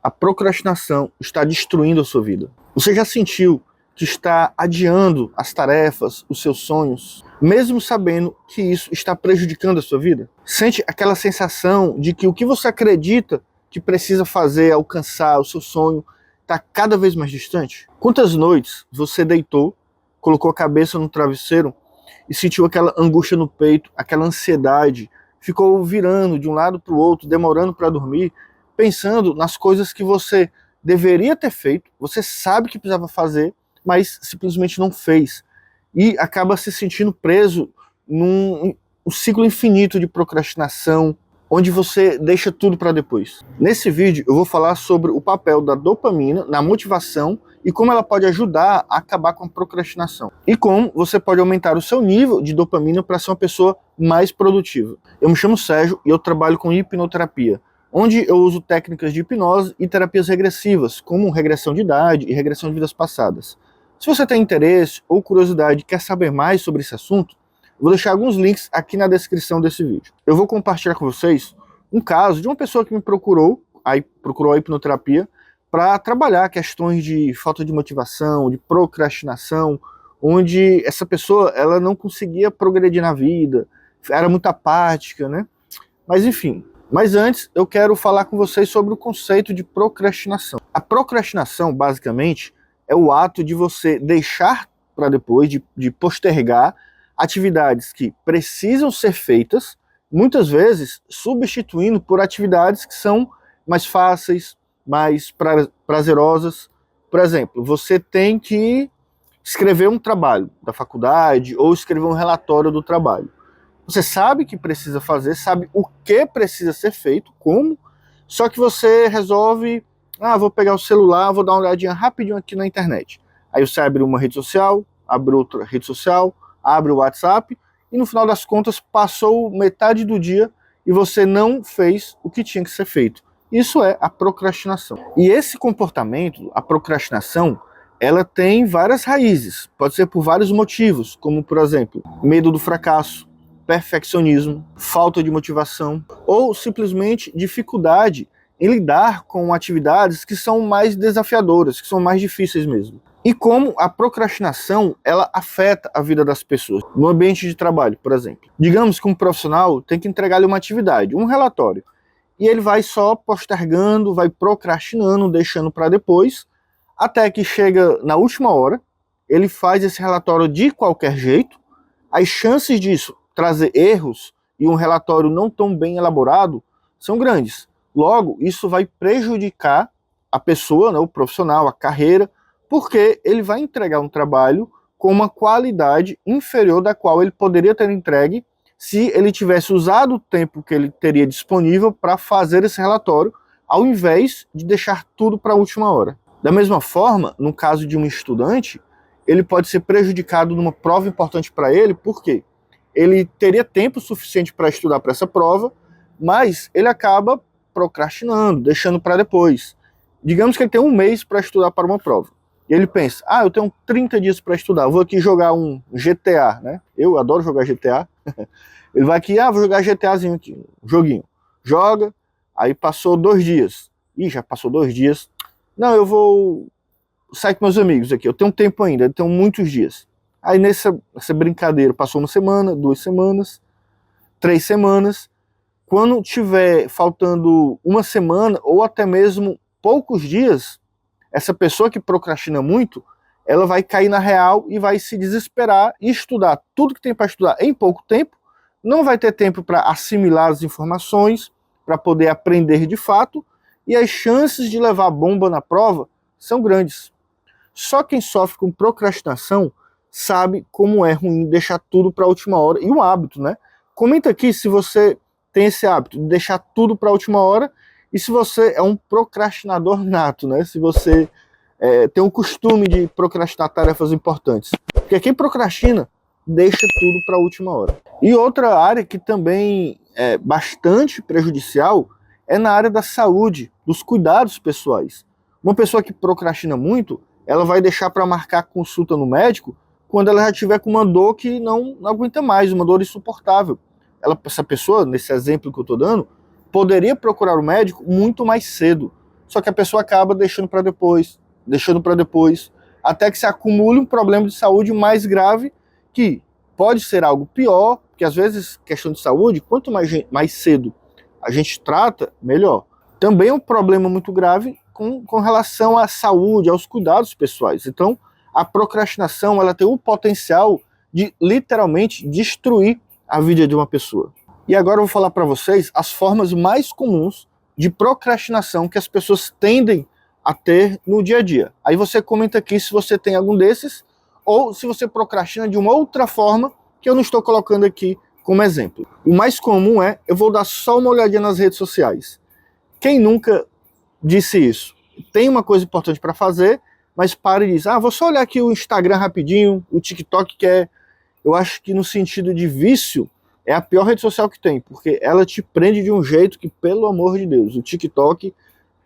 A procrastinação está destruindo a sua vida. Você já sentiu que está adiando as tarefas, os seus sonhos, mesmo sabendo que isso está prejudicando a sua vida? Sente aquela sensação de que o que você acredita que precisa fazer, alcançar o seu sonho, está cada vez mais distante? Quantas noites você deitou, colocou a cabeça no travesseiro e sentiu aquela angústia no peito, aquela ansiedade, ficou virando de um lado para o outro, demorando para dormir, pensando nas coisas que você deveria ter feito, você sabe que precisava fazer, mas simplesmente não fez. E acaba se sentindo preso num ciclo infinito de procrastinação, onde você deixa tudo para depois. Nesse vídeo eu vou falar sobre o papel da dopamina na motivação e como ela pode ajudar a acabar com a procrastinação. E como você pode aumentar o seu nível de dopamina para ser uma pessoa mais produtiva. Eu me chamo Sérgio e eu trabalho com hipnoterapia, onde eu uso técnicas de hipnose e terapias regressivas, como regressão de idade e regressão de vidas passadas. Se você tem interesse ou curiosidade e quer saber mais sobre esse assunto, vou deixar alguns links aqui na descrição desse vídeo. Eu vou compartilhar com vocês um caso de uma pessoa que me procurou a hipnoterapia para trabalhar questões de falta de motivação, de procrastinação, onde essa pessoa ela não conseguia progredir na vida, era muito apática, né? Mas enfim. Mas antes, eu quero falar com vocês sobre o conceito de procrastinação. A procrastinação, basicamente, é o ato de você deixar para depois, de postergar atividades que precisam ser feitas, muitas vezes substituindo por atividades que são mais fáceis, mais prazerosas. Por exemplo, você tem que escrever um trabalho da faculdade ou escrever um relatório do trabalho. Você sabe que precisa fazer, sabe o que precisa ser feito, como, só que você resolve, vou pegar o celular, vou dar uma olhadinha rapidinho aqui na internet. Aí você abre uma rede social, abre outra rede social, abre o WhatsApp, e no final das contas passou metade do dia e você não fez o que tinha que ser feito. Isso é a procrastinação. E esse comportamento, a procrastinação, ela tem várias raízes. Pode ser por vários motivos, como por exemplo, medo do fracasso, perfeccionismo, falta de motivação ou simplesmente dificuldade em lidar com atividades que são mais desafiadoras, que são mais difíceis mesmo. E como a procrastinação ela afeta a vida das pessoas no ambiente de trabalho, por exemplo. Digamos que um profissional tem que entregar-lhe uma atividade, um relatório, e ele vai só postergando, vai procrastinando, deixando para depois, até que chega na última hora, ele faz esse relatório de qualquer jeito, as chances disso trazer erros e um relatório não tão bem elaborado são grandes. Logo, isso vai prejudicar a pessoa, né, o profissional, a carreira, porque ele vai entregar um trabalho com uma qualidade inferior da qual ele poderia ter entregue se ele tivesse usado o tempo que ele teria disponível para fazer esse relatório, ao invés de deixar tudo para a última hora. Da mesma forma, no caso de um estudante, ele pode ser prejudicado numa prova importante para ele, por quê? Ele teria tempo suficiente para estudar para essa prova, mas ele acaba procrastinando, deixando para depois. Digamos que ele tem um mês para estudar para uma prova. E ele pensa, eu tenho 30 dias para estudar, vou aqui jogar um GTA, né? Eu adoro jogar GTA. Ele vai aqui, vou jogar GTAzinho aqui, um joguinho. Joga, aí passou 2 dias. Já passou 2 dias. Não, eu vou sair com meus amigos aqui, eu tenho tempo ainda, eu tenho muitos dias. Aí nessa brincadeira passou 1 semana, 2 semanas, 3 semanas. Quando tiver faltando 1 semana ou até mesmo poucos dias, essa pessoa que procrastina muito, ela vai cair na real e vai se desesperar e estudar tudo que tem para estudar em pouco tempo, não vai ter tempo para assimilar as informações, para poder aprender de fato, e as chances de levar bomba na prova são grandes. Só quem sofre com procrastinação sabe como é ruim deixar tudo para a última hora, e um hábito, né? Comenta aqui se você tem esse hábito de deixar tudo para a última hora e se você é um procrastinador nato, né? Se você tem o costume de procrastinar tarefas importantes. Porque quem procrastina deixa tudo para a última hora. E outra área que também é bastante prejudicial é na área da saúde, dos cuidados pessoais. Uma pessoa que procrastina muito, ela vai deixar para marcar consulta no médico quando ela já tiver com uma dor que não aguenta mais, uma dor insuportável. Essa pessoa, nesse exemplo que eu estou dando, poderia procurar o médico muito mais cedo. só que a pessoa acaba deixando para depois, até que se acumule um problema de saúde mais grave, que pode ser algo pior, porque às vezes, questão de saúde, quanto mais cedo a gente trata, melhor. Também é um problema muito grave com relação à saúde, aos cuidados pessoais. Então, a procrastinação, ela tem o potencial de literalmente destruir a vida de uma pessoa. E agora eu vou falar para vocês as formas mais comuns de procrastinação que as pessoas tendem a ter no dia a dia. Aí você comenta aqui se você tem algum desses, ou se você procrastina de uma outra forma que eu não estou colocando aqui como exemplo. O mais comum é, eu vou dar só uma olhadinha nas redes sociais. Quem nunca disse isso? Tem uma coisa importante para fazer, mas para e diz, vou só olhar aqui o Instagram rapidinho, o TikTok, que é, eu acho que no sentido de vício, é a pior rede social que tem, porque ela te prende de um jeito que, pelo amor de Deus, o TikTok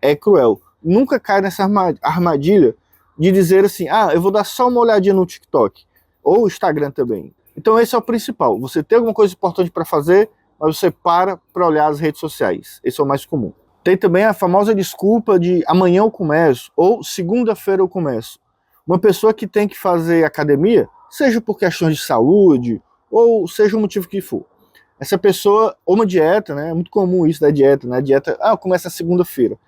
é cruel. Nunca cai nessa armadilha de dizer assim, eu vou dar só uma olhadinha no TikTok, ou Instagram também. Então esse é o principal, você tem alguma coisa importante para fazer, mas você para olhar as redes sociais, esse é o mais comum. Tem também a famosa desculpa de amanhã eu começo, ou segunda-feira eu começo. Uma pessoa que tem que fazer academia, seja por questões de saúde, ou seja o motivo que for. Essa pessoa, ou uma dieta, né? É muito comum isso da dieta, né? A dieta, começa segunda-feira.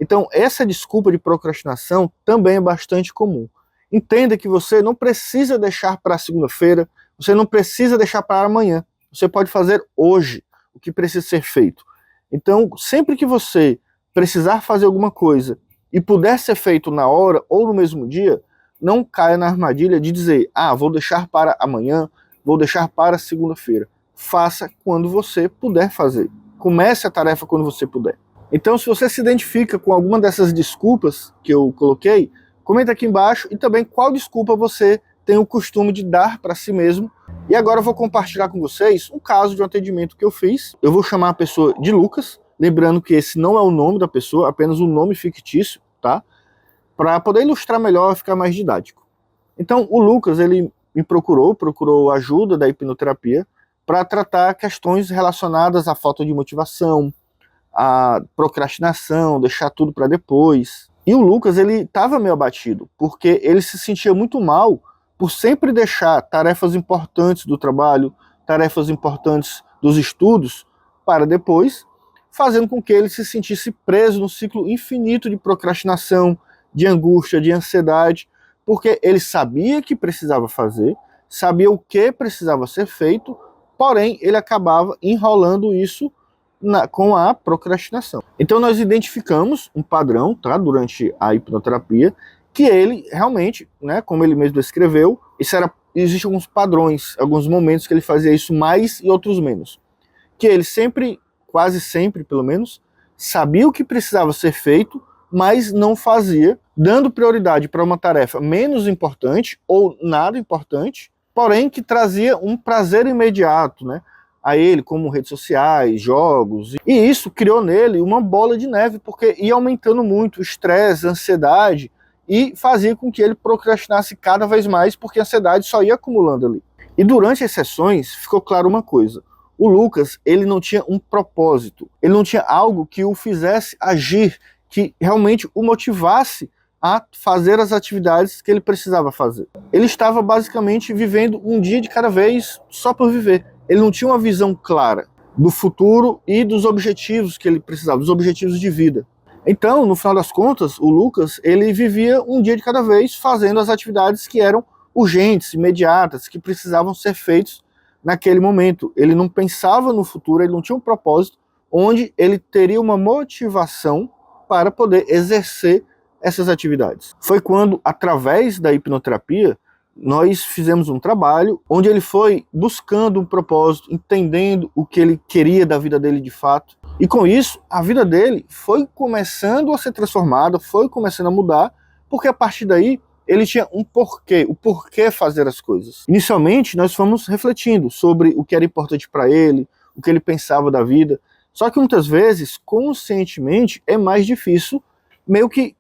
Então, essa desculpa de procrastinação também é bastante comum. Entenda que você não precisa deixar para segunda-feira, você não precisa deixar para amanhã. Você pode fazer hoje o que precisa ser feito. Então, sempre que você precisar fazer alguma coisa e puder ser feito na hora ou no mesmo dia, não caia na armadilha de dizer, vou deixar para amanhã, vou deixar para segunda-feira. Faça quando você puder fazer. Comece a tarefa quando você puder. Então, se você se identifica com alguma dessas desculpas que eu coloquei, comenta aqui embaixo e também qual desculpa você tem o costume de dar para si mesmo. E agora eu vou compartilhar com vocês um caso de um atendimento que eu fiz. Eu vou chamar a pessoa de Lucas, lembrando que esse não é o nome da pessoa, apenas um nome fictício, tá? Para poder ilustrar melhor e ficar mais didático. Então, o Lucas, ele me procurou ajuda da hipnoterapia para tratar questões relacionadas à falta de motivação, à procrastinação, deixar tudo para depois. E o Lucas, ele estava meio abatido, porque ele se sentia muito mal por sempre deixar tarefas importantes do trabalho, tarefas importantes dos estudos para depois, fazendo com que ele se sentisse preso no ciclo infinito de procrastinação, de angústia, de ansiedade, porque ele sabia que precisava fazer, sabia o que precisava ser feito, porém ele acabava enrolando isso com a procrastinação. Então nós identificamos um padrão, tá, durante a hipnoterapia, que ele realmente, né, como ele mesmo descreveu, existem alguns padrões, alguns momentos que ele fazia isso mais e outros menos. Que ele sempre, quase sempre pelo menos, sabia o que precisava ser feito, mas não fazia, dando prioridade para uma tarefa menos importante ou nada importante, porém que trazia um prazer imediato, né, a ele, como redes sociais, jogos. E isso criou nele uma bola de neve, porque ia aumentando muito o estresse, a ansiedade, e fazia com que ele procrastinasse cada vez mais, porque a ansiedade só ia acumulando ali. E durante as sessões ficou claro uma coisa: o Lucas, ele não tinha um propósito, ele não tinha algo que o fizesse agir, que realmente o motivasse a fazer as atividades que ele precisava fazer. Ele estava basicamente vivendo um dia de cada vez só por viver. Ele não tinha uma visão clara do futuro e dos objetivos que ele precisava, dos objetivos de vida. Então, no final das contas, o Lucas, ele vivia um dia de cada vez fazendo as atividades que eram urgentes, imediatas, que precisavam ser feitas naquele momento. Ele não pensava no futuro, ele não tinha um propósito onde ele teria uma motivação para poder exercer essas atividades. Foi quando, através da hipnoterapia, nós fizemos um trabalho onde ele foi buscando um propósito, entendendo o que ele queria da vida dele de fato. E com isso, a vida dele foi começando a ser transformada, foi começando a mudar, porque a partir daí ele tinha um porquê, o porquê fazer as coisas. Inicialmente, nós fomos refletindo sobre o que era importante para ele, o que ele pensava da vida. Só que muitas vezes, conscientemente, é mais difícil meio que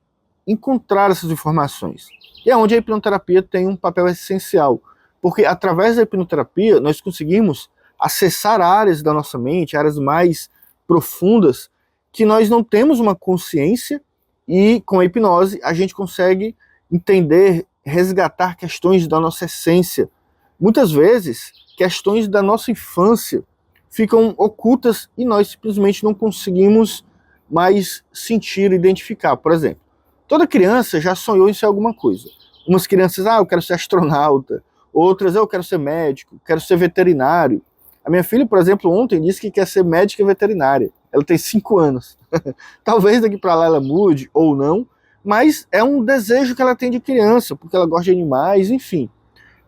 encontrar essas informações. E é onde a hipnoterapia tem um papel essencial, porque através da hipnoterapia nós conseguimos acessar áreas da nossa mente, áreas mais profundas, que nós não temos uma consciência E com a hipnose a gente consegue entender, resgatar questões da nossa essência. Muitas vezes, questões da nossa infância ficam ocultas e nós simplesmente não conseguimos mais sentir, identificar. Por exemplo, toda criança já sonhou em ser alguma coisa. Umas crianças, eu quero ser astronauta. Outras, eu quero ser médico, quero ser veterinário. A minha filha, por exemplo, ontem disse que quer ser médica veterinária. Ela tem 5 anos. Talvez daqui para lá ela mude ou não, mas é um desejo que ela tem de criança, porque ela gosta de animais, enfim.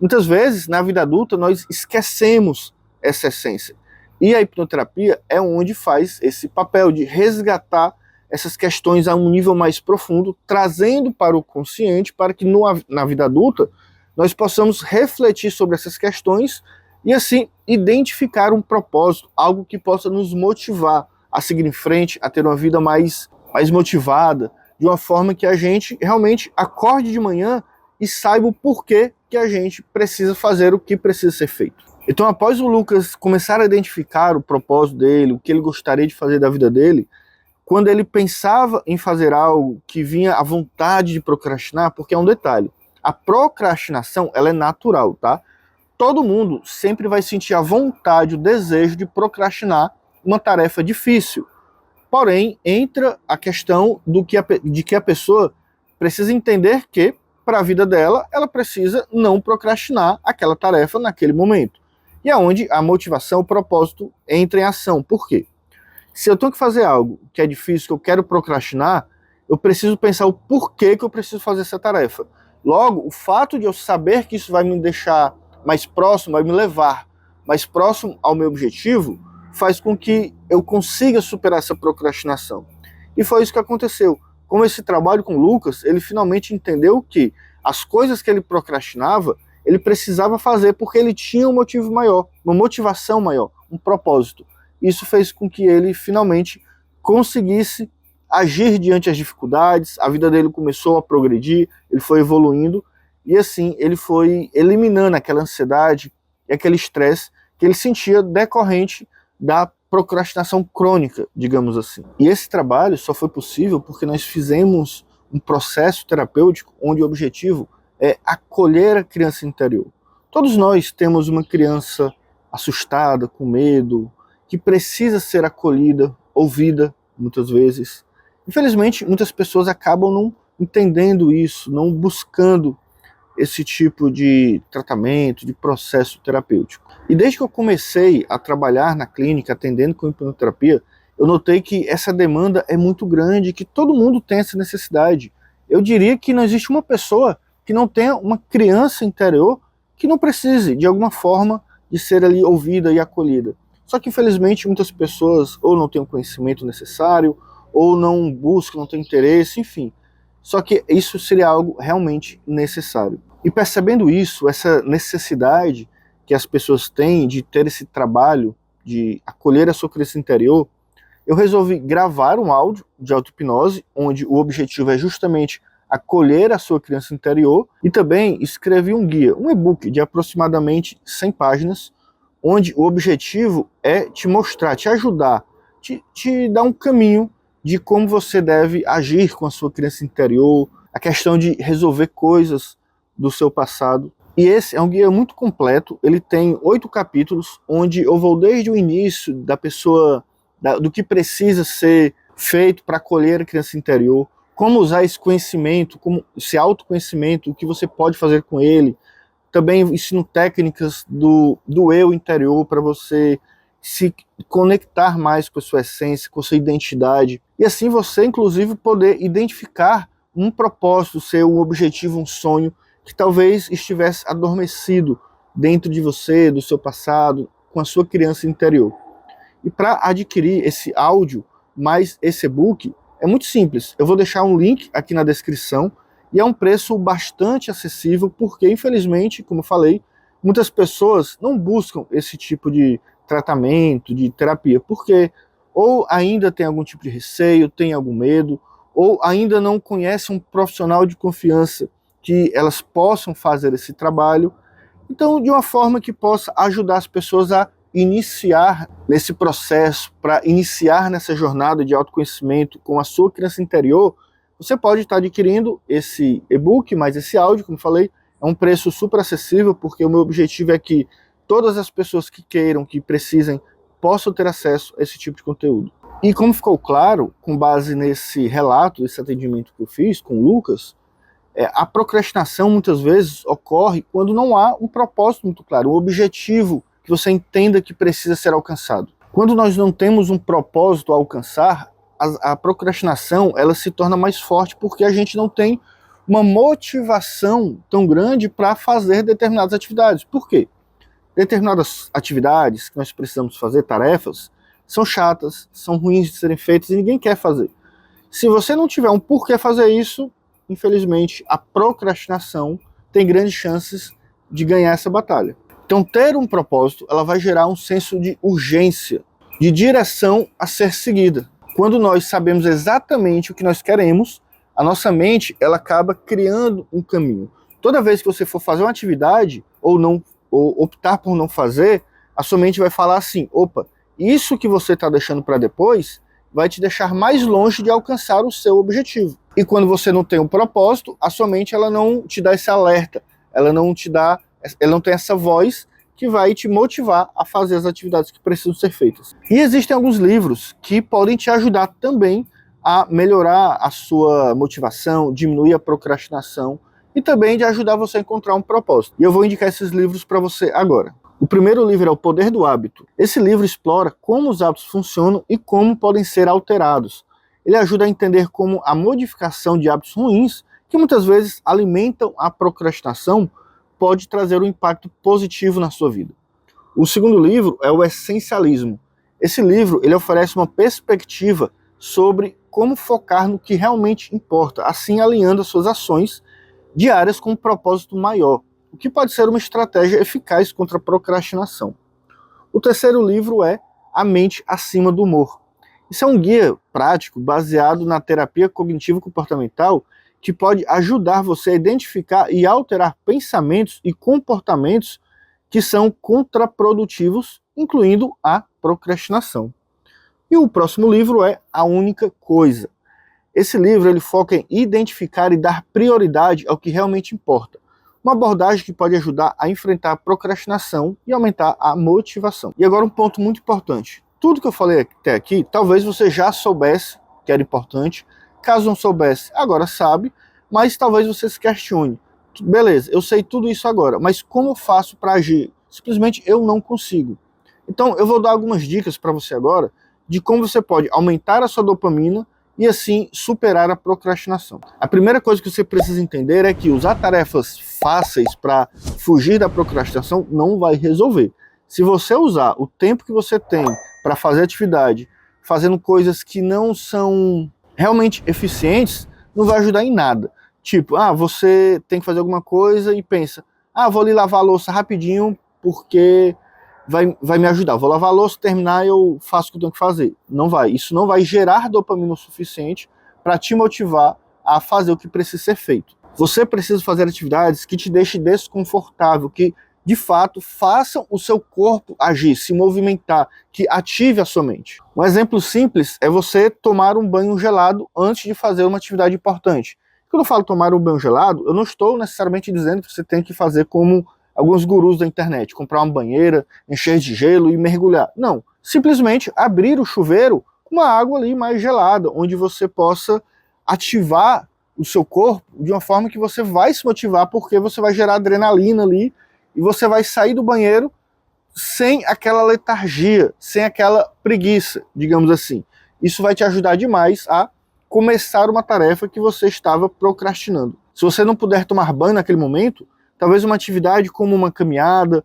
Muitas vezes, na vida adulta, nós esquecemos essa essência. E a hipnoterapia é onde faz esse papel de resgatar essas questões a um nível mais profundo, trazendo para o consciente, para que na vida adulta nós possamos refletir sobre essas questões e assim identificar um propósito, algo que possa nos motivar a seguir em frente, a ter uma vida mais motivada, de uma forma que a gente realmente acorde de manhã e saiba o porquê que a gente precisa fazer o que precisa ser feito. Então, após o Lucas começar a identificar o propósito dele, o que ele gostaria de fazer da vida dele, quando ele pensava em fazer algo que vinha a vontade de procrastinar, porque é um detalhe, a procrastinação ela é natural, tá? Todo mundo sempre vai sentir a vontade, o desejo de procrastinar uma tarefa difícil. Porém, entra a questão de que a pessoa precisa entender que, para a vida dela, ela precisa não procrastinar aquela tarefa naquele momento. E é onde a motivação, o propósito entra em ação. Por quê? Se eu tenho que fazer algo que é difícil, que eu quero procrastinar, eu preciso pensar o porquê que eu preciso fazer essa tarefa. Logo, o fato de eu saber que isso vai me deixar mais próximo, vai me levar mais próximo ao meu objetivo, faz com que eu consiga superar essa procrastinação. E foi isso que aconteceu. Com esse trabalho com o Lucas, ele finalmente entendeu que as coisas que ele procrastinava, ele precisava fazer porque ele tinha um motivo maior, uma motivação maior, um propósito. Isso fez com que ele finalmente conseguisse agir diante das dificuldades, a vida dele começou a progredir, ele foi evoluindo, e assim ele foi eliminando aquela ansiedade e aquele estresse que ele sentia decorrente da procrastinação crônica, digamos assim. E esse trabalho só foi possível porque nós fizemos um processo terapêutico onde o objetivo é acolher a criança interior. Todos nós temos uma criança assustada, com medo, que precisa ser acolhida, ouvida, muitas vezes. Infelizmente, muitas pessoas acabam não entendendo isso, não buscando esse tipo de tratamento, de processo terapêutico. E desde que eu comecei a trabalhar na clínica, atendendo com hipnoterapia, eu notei que essa demanda é muito grande, que todo mundo tem essa necessidade. Eu diria que não existe uma pessoa que não tenha uma criança interior que não precise, de alguma forma, de ser ali ouvida e acolhida. Só que, infelizmente, muitas pessoas ou não têm o conhecimento necessário, ou não buscam, não têm interesse, enfim. Só que isso seria algo realmente necessário. E percebendo isso, essa necessidade que as pessoas têm de ter esse trabalho, de acolher a sua criança interior, eu resolvi gravar um áudio de auto-hipnose, onde o objetivo é justamente acolher a sua criança interior, e também escrevi um guia, um e-book de aproximadamente 100 páginas, onde o objetivo é te mostrar, te ajudar, te dar um caminho de como você deve agir com a sua criança interior, a questão de resolver coisas do seu passado. E esse é um guia muito completo, ele tem 8 capítulos, onde eu vou desde o início da pessoa, do que precisa ser feito para acolher a criança interior, como usar esse conhecimento, como esse autoconhecimento, o que você pode fazer com ele. Também ensino técnicas do eu interior para você se conectar mais com a sua essência, com a sua identidade. E assim você, inclusive, poder identificar um propósito seu, um objetivo, um sonho que talvez estivesse adormecido dentro de você, do seu passado, com a sua criança interior. E para adquirir esse áudio mais esse e-book, é muito simples. Eu vou deixar um link aqui na descrição e é um preço bastante acessível porque, infelizmente, como eu falei, muitas pessoas não buscam esse tipo de tratamento, de terapia, porque ou ainda tem algum tipo de receio, tem algum medo, ou ainda não conhece um profissional de confiança que elas possam fazer esse trabalho. Então, de uma forma que possa ajudar as pessoas a iniciar nesse processo, para iniciar nessa jornada de autoconhecimento com a sua criança interior, você pode estar adquirindo esse e-book, mais esse áudio, como falei, é um preço super acessível, porque o meu objetivo é que todas as pessoas que queiram, que precisem, possam ter acesso a esse tipo de conteúdo. E como ficou claro, com base nesse relato, esse atendimento que eu fiz com o Lucas, a procrastinação muitas vezes ocorre quando não há um propósito muito claro, um objetivo que você entenda que precisa ser alcançado. Quando nós não temos um propósito a alcançar, a procrastinação ela se torna mais forte porque a gente não tem uma motivação tão grande para fazer determinadas atividades. Por quê? Determinadas atividades que nós precisamos fazer, tarefas, são chatas, são ruins de serem feitas e ninguém quer fazer. Se você não tiver um porquê fazer isso, infelizmente, a procrastinação tem grandes chances de ganhar essa batalha. Então, ter um propósito, ela vai gerar um senso de urgência, de direção a ser seguida. Quando nós sabemos exatamente o que nós queremos, a nossa mente, ela acaba criando um caminho. Toda vez que você for fazer uma atividade, ou optar por não fazer, a sua mente vai falar assim, opa, isso que você está deixando para depois vai te deixar mais longe de alcançar o seu objetivo. E quando você não tem um propósito, a sua mente ela não te dá esse alerta, ela não tem essa voz que vai te motivar a fazer as atividades que precisam ser feitas. E existem alguns livros que podem te ajudar também a melhorar a sua motivação, diminuir a procrastinação e também de ajudar você a encontrar um propósito. E eu vou indicar esses livros para você agora. O primeiro livro é O Poder do Hábito. Esse livro explora como os hábitos funcionam e como podem ser alterados. Ele ajuda a entender como a modificação de hábitos ruins, que muitas vezes alimentam a procrastinação, pode trazer um impacto positivo na sua vida. O segundo livro é O Essencialismo. Esse livro ele oferece uma perspectiva sobre como focar no que realmente importa, assim alinhando as suas ações diárias com um propósito maior, o que pode ser uma estratégia eficaz contra a procrastinação. O terceiro livro é A Mente Acima do Humor. Isso é um guia prático baseado na terapia cognitivo-comportamental que pode ajudar você a identificar e alterar pensamentos e comportamentos que são contraprodutivos, incluindo a procrastinação. E o próximo livro é A Única Coisa. Esse livro ele foca em identificar e dar prioridade ao que realmente importa. Uma abordagem que pode ajudar a enfrentar a procrastinação e aumentar a motivação. E agora um ponto muito importante. Tudo que eu falei até aqui, talvez você já soubesse que era importante. Caso não soubesse, agora sabe, mas talvez você se questione. Beleza, eu sei tudo isso agora, mas como eu faço para agir? Simplesmente eu não consigo. Então eu vou dar algumas dicas para você agora de como você pode aumentar a sua dopamina e assim superar a procrastinação. A primeira coisa que você precisa entender é que usar tarefas fáceis para fugir da procrastinação não vai resolver. Se você usar o tempo que você tem para fazer atividade, fazendo coisas que não são realmente eficientes, não vai ajudar em nada. Tipo, você tem que fazer alguma coisa e pensa, vou ali lavar a louça rapidinho porque vai me ajudar. Vou lavar a louça, terminar, eu faço o que eu tenho que fazer. Não vai. Isso não vai gerar dopamina o suficiente para te motivar a fazer o que precisa ser feito. Você precisa fazer atividades que te deixem desconfortável, que de fato façam o seu corpo agir, se movimentar, que ative a sua mente. Um exemplo simples é você tomar um banho gelado antes de fazer uma atividade importante. Quando eu falo tomar um banho gelado, eu não estou necessariamente dizendo que você tem que fazer como alguns gurus da internet, comprar uma banheira, encher de gelo e mergulhar. Não, simplesmente abrir o chuveiro com uma água ali mais gelada, onde você possa ativar o seu corpo de uma forma que você vai se motivar, porque você vai gerar adrenalina ali e você vai sair do banheiro sem aquela letargia, sem aquela preguiça, digamos assim. Isso vai te ajudar demais a começar uma tarefa que você estava procrastinando. Se você não puder tomar banho naquele momento, talvez uma atividade como uma caminhada,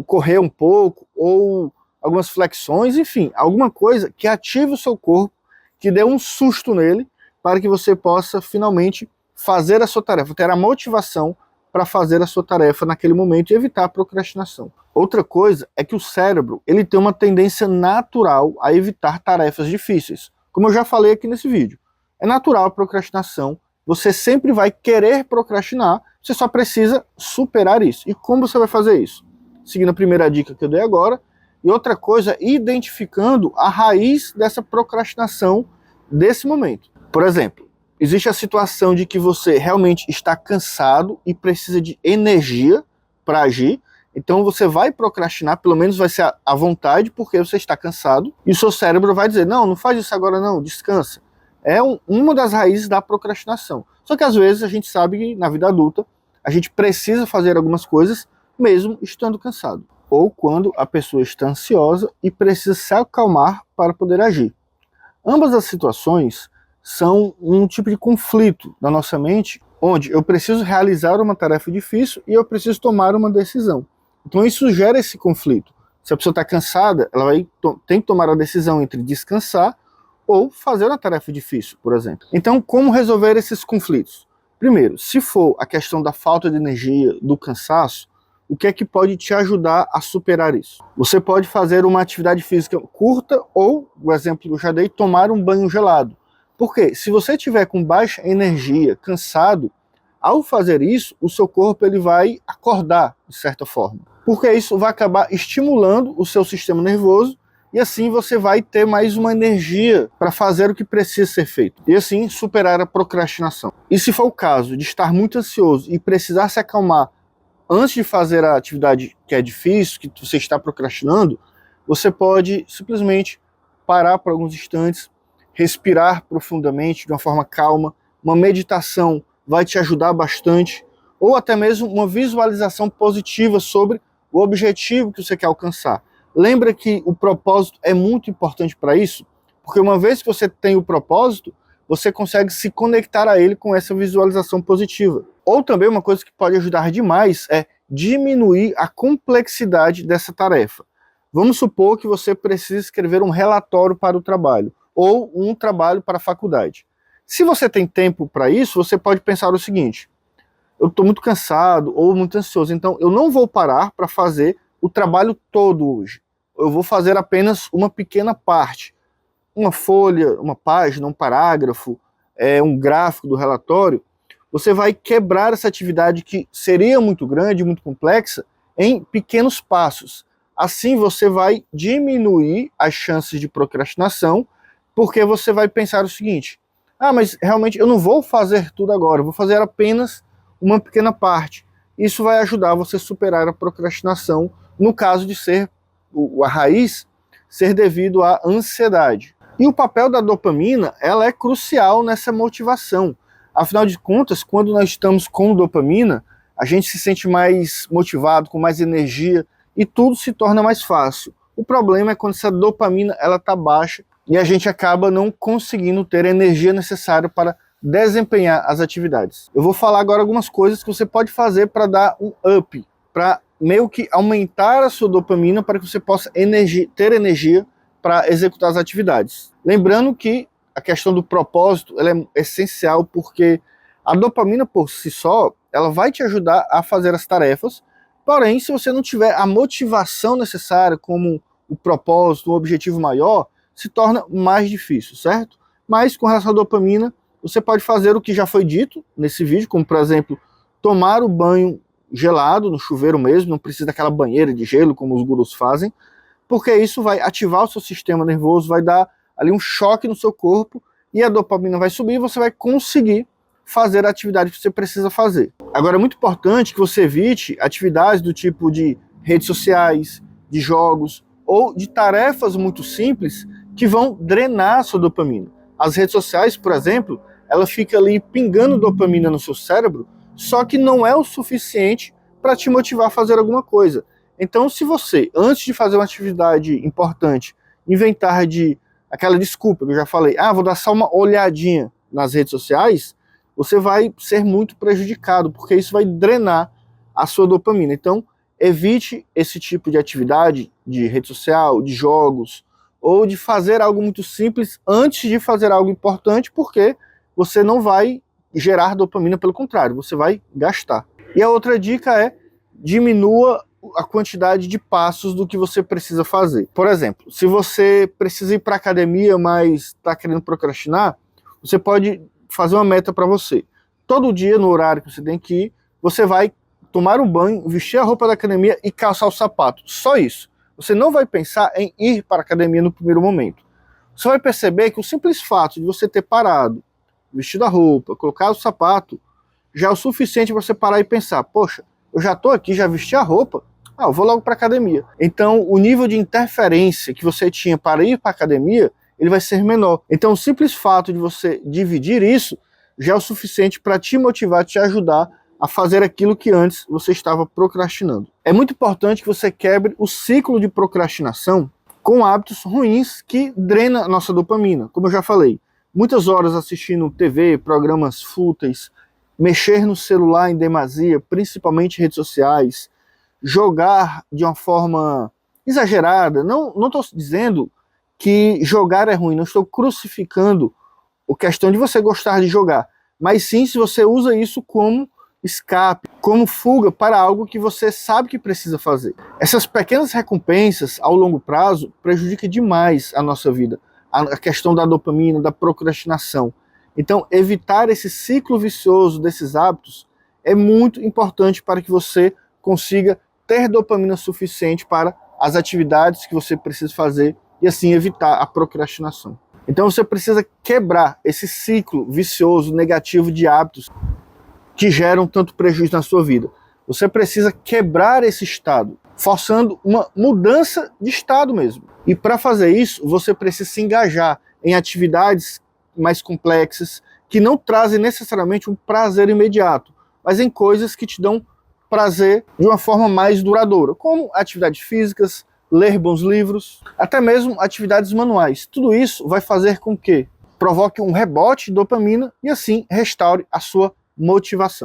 correr um pouco, ou algumas flexões, enfim, alguma coisa que ative o seu corpo, que dê um susto nele, para que você possa finalmente fazer a sua tarefa, ter a motivação para fazer a sua tarefa naquele momento e evitar a procrastinação. Outra coisa é que o cérebro ele tem uma tendência natural a evitar tarefas difíceis, como eu já falei aqui nesse vídeo. É natural a procrastinação, você sempre vai querer procrastinar, você só precisa superar isso. E como você vai fazer isso? Seguindo a primeira dica que eu dei agora, e outra coisa, identificando a raiz dessa procrastinação desse momento. Por exemplo, Existe a situação de que você realmente está cansado e precisa de energia para agir. Então você vai procrastinar, pelo menos vai ser à vontade, porque você está cansado. E o seu cérebro vai dizer, não, não faz isso agora não, descansa. É uma das raízes da procrastinação. Só que às vezes a gente sabe que na vida adulta a gente precisa fazer algumas coisas mesmo estando cansado. Ou quando a pessoa está ansiosa e precisa se acalmar para poder agir. Ambas as situações são um tipo de conflito na nossa mente, onde eu preciso realizar uma tarefa difícil e eu preciso tomar uma decisão. Então isso gera esse conflito. Se a pessoa está cansada, ela tem que tomar a decisão entre descansar ou fazer uma tarefa difícil, por exemplo. Então, como resolver esses conflitos? Primeiro, se for a questão da falta de energia, do cansaço, o que é que pode te ajudar a superar isso? Você pode fazer uma atividade física curta ou, o exemplo que eu já dei, tomar um banho gelado. Porque se você estiver com baixa energia, cansado, ao fazer isso, o seu corpo ele vai acordar, de certa forma. Porque isso vai acabar estimulando o seu sistema nervoso e assim você vai ter mais uma energia para fazer o que precisa ser feito. E assim superar a procrastinação. E se for o caso de estar muito ansioso e precisar se acalmar antes de fazer a atividade que é difícil, que você está procrastinando, você pode simplesmente parar por alguns instantes, respirar profundamente de uma forma calma. Uma meditação vai te ajudar bastante, ou até mesmo uma visualização positiva sobre o objetivo que você quer alcançar. Lembra que o propósito é muito importante para isso, porque uma vez que você tem o propósito, você consegue se conectar a ele com essa visualização positiva. Ou também uma coisa que pode ajudar demais é diminuir a complexidade dessa tarefa. Vamos supor que você precisa escrever um relatório para o trabalho, ou um trabalho para a faculdade. Se você tem tempo para isso, você pode pensar o seguinte: eu estou muito cansado ou muito ansioso, então eu não vou parar para fazer o trabalho todo hoje. Eu vou fazer apenas uma pequena parte. Uma folha, uma página, um parágrafo, um gráfico do relatório. Você vai quebrar essa atividade que seria muito grande, muito complexa, em pequenos passos. Assim você vai diminuir as chances de procrastinação, porque você vai pensar o seguinte: ah, mas realmente eu não vou fazer tudo agora, eu vou fazer apenas uma pequena parte. Isso vai ajudar você a superar a procrastinação, no caso de ser a raiz ser devido à ansiedade. E o papel da dopamina, ela é crucial nessa motivação. Afinal de contas, quando nós estamos com dopamina, a gente se sente mais motivado, com mais energia, e tudo se torna mais fácil. O problema é quando essa dopamina está baixa e a gente acaba não conseguindo ter a energia necessária para desempenhar as atividades. Eu vou falar agora algumas coisas que você pode fazer para dar um up, para meio que aumentar a sua dopamina para que você possa ter energia para executar as atividades. Lembrando que a questão do propósito ela é essencial, porque a dopamina por si só ela vai te ajudar a fazer as tarefas, porém se você não tiver a motivação necessária, como o propósito, um objetivo maior, se torna mais difícil, certo? Mas com relação à dopamina, você pode fazer o que já foi dito nesse vídeo, como por exemplo, tomar o banho gelado, no chuveiro mesmo, não precisa daquela banheira de gelo como os gurus fazem, porque isso vai ativar o seu sistema nervoso, vai dar ali um choque no seu corpo e a dopamina vai subir e você vai conseguir fazer a atividade que você precisa fazer. Agora é muito importante que você evite atividades do tipo de redes sociais, de jogos ou de tarefas muito simples que vão drenar a sua dopamina. As redes sociais, por exemplo, ela fica ali pingando dopamina no seu cérebro, só que não é o suficiente para te motivar a fazer alguma coisa. Então, se você, antes de fazer uma atividade importante, inventar aquela desculpa que eu já falei, vou dar só uma olhadinha nas redes sociais, você vai ser muito prejudicado, porque isso vai drenar a sua dopamina. Então, evite esse tipo de atividade, de rede social, de jogos, ou de fazer algo muito simples antes de fazer algo importante, porque você não vai gerar dopamina, pelo contrário, você vai gastar. E a outra dica é: diminua a quantidade de passos do que você precisa fazer. Por exemplo, se você precisa ir para a academia, mas está querendo procrastinar, você pode fazer uma meta para você. Todo dia, no horário que você tem que ir, você vai tomar um banho, vestir a roupa da academia e calçar o sapato. Só isso. Você não vai pensar em ir para a academia no primeiro momento. Você vai perceber que o simples fato de você ter parado, vestido a roupa, colocar o sapato, já é o suficiente para você parar e pensar, poxa, eu já estou aqui, já vesti a roupa, eu vou logo para a academia. Então, o nível de interferência que você tinha para ir para a academia, ele vai ser menor. Então, o simples fato de você dividir isso, já é o suficiente para te motivar, te ajudar a fazer aquilo que antes você estava procrastinando. É muito importante que você quebre o ciclo de procrastinação com hábitos ruins que drenam a nossa dopamina. Como eu já falei, muitas horas assistindo TV, programas fúteis, mexer no celular em demasia, principalmente redes sociais, jogar de uma forma exagerada. Não estou dizendo que jogar é ruim, não estou crucificando a questão de você gostar de jogar, mas sim se você usa isso como escape, como fuga para algo que você sabe que precisa fazer. Essas pequenas recompensas ao longo prazo prejudicam demais a nossa vida, a questão da dopamina, da procrastinação. Então, evitar esse ciclo vicioso desses hábitos é muito importante para que você consiga ter dopamina suficiente para as atividades que você precisa fazer e assim evitar a procrastinação. Então você precisa quebrar esse ciclo vicioso, negativo de hábitos que geram tanto prejuízo na sua vida. Você precisa quebrar esse estado, forçando uma mudança de estado mesmo. E para fazer isso, você precisa se engajar em atividades mais complexas, que não trazem necessariamente um prazer imediato, mas em coisas que te dão prazer de uma forma mais duradoura, como atividades físicas, ler bons livros, até mesmo atividades manuais. Tudo isso vai fazer com que provoque um rebote de dopamina e assim restaure a sua motivação.